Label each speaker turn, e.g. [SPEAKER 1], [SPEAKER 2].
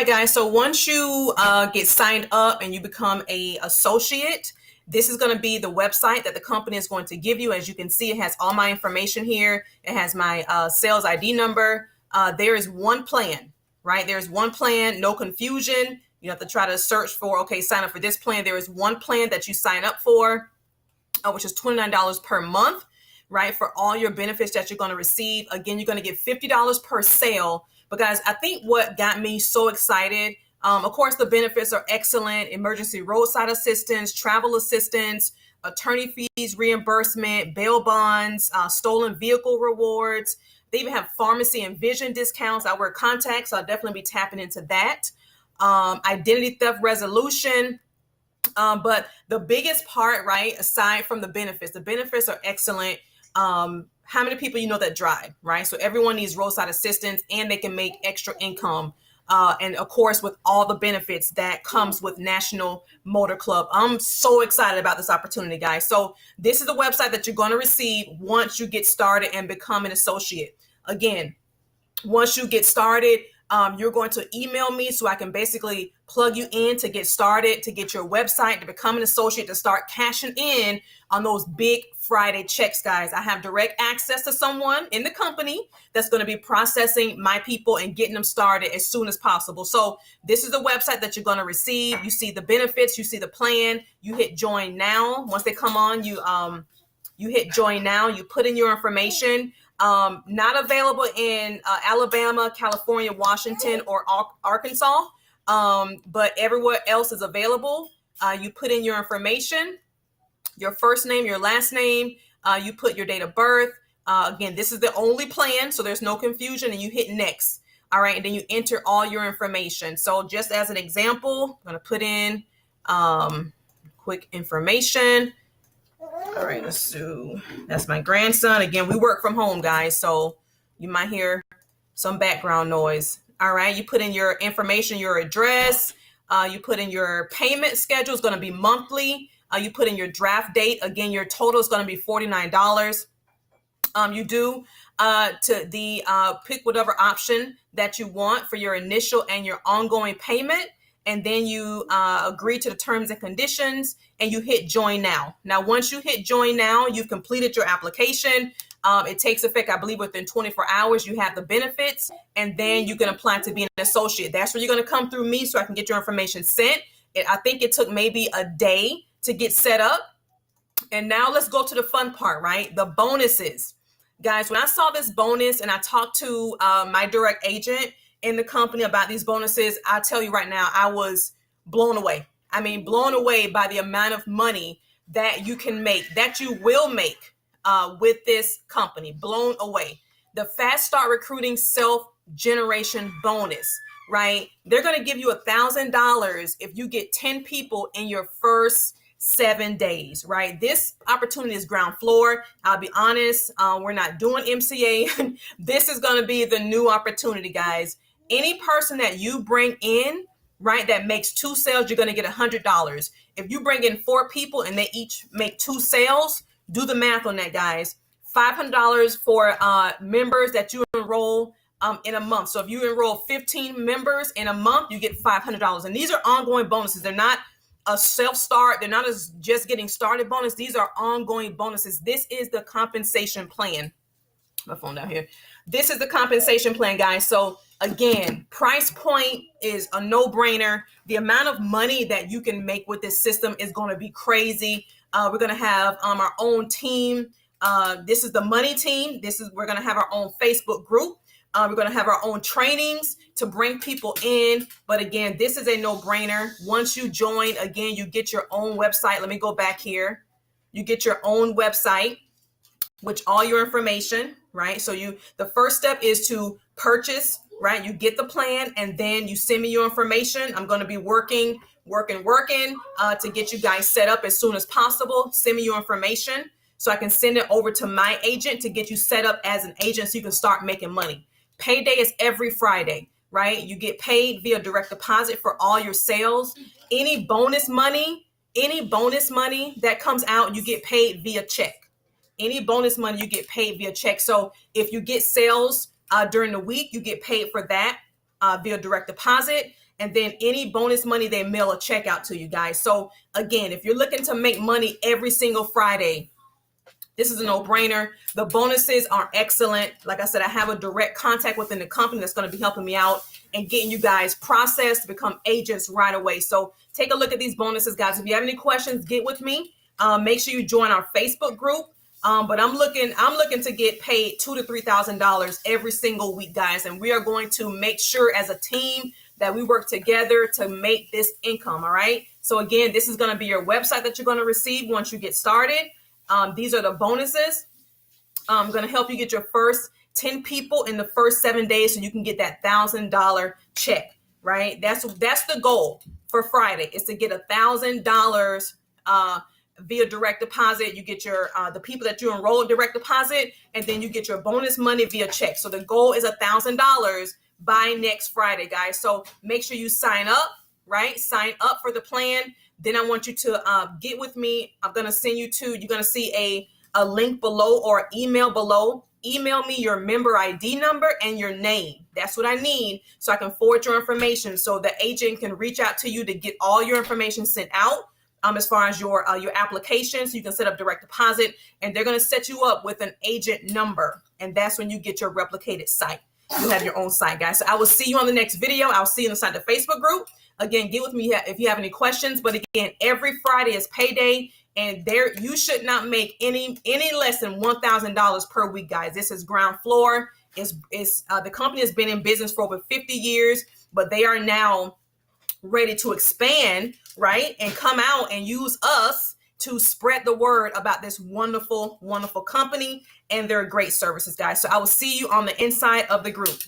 [SPEAKER 1] Guys, so once you get signed up and you become a associate, this is going to be the website that the company is going to give you. As you can see, it has all my information here. It has my sales ID number. There is one plan, right? There's one plan, no confusion. You have to try to search for, okay, sign up for this plan. There is one plan that you sign up for, which is $29 per month, right? For all your benefits that you're going to receive. Again, you're going to get $50 per sale. But guys, I think what got me so excited, of course, the benefits are excellent: emergency roadside assistance, travel assistance, attorney fees reimbursement, bail bonds, stolen vehicle rewards. They even have pharmacy and vision discounts. I wear contacts, so I'll definitely be tapping into that. Identity theft resolution. But the biggest part, right, aside from the benefits are excellent. How many people you know that drive, right? So everyone needs roadside assistance and they can make extra income. And of course, with all the benefits that comes with National Motor Club. I'm so excited about this opportunity, guys. So this is the website that you're going to receive once you get started and become an associate. Again, once you get started, you're going to email me so I can basically plug you in to get started, to get your website, to become an associate, to start cashing in on those big Friday checks, guys. I have direct access to someone in the company that's going to be processing my people and getting them started as soon as possible. So this is the website that you're going to receive. You see the benefits, you see the plan, you hit join now. Once they come on, you hit join now, you put in your information. Not available in Alabama, California, Washington, or Arkansas, but everywhere else is available. You put in your information, your first name, your last name, you put your date of birth. Again, this is the only plan, so there's no confusion, and you hit next. All right, and then you enter all your information. So just as an example, I'm going to put in quick information. All right, let's do, that's my grandson. Again, we work from home, guys, so you might hear some background noise. All right, you put in your information, your address, you put in your payment schedule, is going to be monthly. You put in your draft date. Again, your total is going to be $49. You do pick whatever option that you want for your initial and your ongoing payment. And then you agree to the terms and conditions and you hit join now. Now, once you hit join now, you've completed your application. It takes effect, I believe, within 24 hours. You have the benefits and then you can apply to be an associate. That's where you're going to come through me so I can get your information sent. I think it took maybe a day to get set up. And now let's go to the fun part, right? The bonuses. Guys, when I saw this bonus and I talked to my direct agent in the company about these bonuses, I tell you right now, I was blown away. I mean, blown away by the amount of money that you can make, that you will make with this company. Blown away. The Fast Start Recruiting Self-Generation Bonus, right? They're going to give you $1,000 if you get 10 people in your first 7 days, right? This opportunity is ground floor. I'll be honest, we're not doing MCA. This is going to be the new opportunity, guys. Any person that you bring in, right, that makes 2 sales, you're going to get $100. If you bring in 4 people and they each make 2 sales, do the math on that, guys. $500 for members that you enroll in a month. So if you enroll 15 members in a month, you get $500. And these are ongoing bonuses. They're not a self-start. They're not as just getting started bonus. These are ongoing bonuses. This is the compensation plan. My phone down here. This is the compensation plan, guys. So again, price point is a no-brainer. The amount of money that you can make with this system is going to be crazy. We're going to have our own team. This is the money team. We're going to have our own Facebook group. We're going to have our own trainings to bring people in. But again, this is a no-brainer. Once you join, again, you get your own website. Let me go back here. You get your own website with all your information, right? So the first step is to purchase, right? You get the plan and then you send me your information. I'm going to be working to get you guys set up as soon as possible. Send me your information so I can send it over to my agent to get you set up as an agent so you can start making money. Payday is every Friday, right? You get paid via direct deposit for all your sales. Any bonus money that comes out, you get paid via check. Any bonus money, you get paid via check. So if you get sales during the week, you get paid for that. via direct deposit. And then any bonus money, they mail a check out to you guys. So again, if you're looking to make money every single Friday, this is a no-brainer. The bonuses are excellent. Like I said, I have a direct contact within the company that's going to be helping me out and getting you guys processed to become agents right away. So take a look at these bonuses, guys. If you have any questions, get with me. Make sure you join our Facebook group. But I'm looking to get paid $2,000 to $3,000 every single week, guys. And we are going to make sure as a team that we work together to make this income. All right. So again, this is going to be your website that you're going to receive once you get started. These are the bonuses. I'm going to help you get your first 10 people in the first 7 days so you can get that $1,000 check, right? That's the goal for Friday, is to get $1,000 via direct deposit. You get your the people that you enroll in direct deposit, and then you get your bonus money via check. So the goal is $1,000 by next Friday, guys. So make sure you sign up, right? Sign up for the plan. Then I want you to get with me. I'm going to send you to, you're going to see a link below or email below. Email me your member ID number and your name. That's what I need so I can forward your information so the agent can reach out to you to get all your information sent out as far as your application, so you can set up direct deposit, and they're going to set you up with an agent number. And that's when you get your replicated site. You have your own site, guys. So I will see you on the next video. I'll see you inside the Facebook group. Again, get with me if you have any questions. But again, every Friday is payday, and there you should not make any less than $1,000 per week, guys. This is ground floor. The company has been in business for over 50 years, but they are now ready to expand, right, and come out and use us to spread the word about this wonderful, wonderful company and their great services, guys. So I will see you on the inside of the group.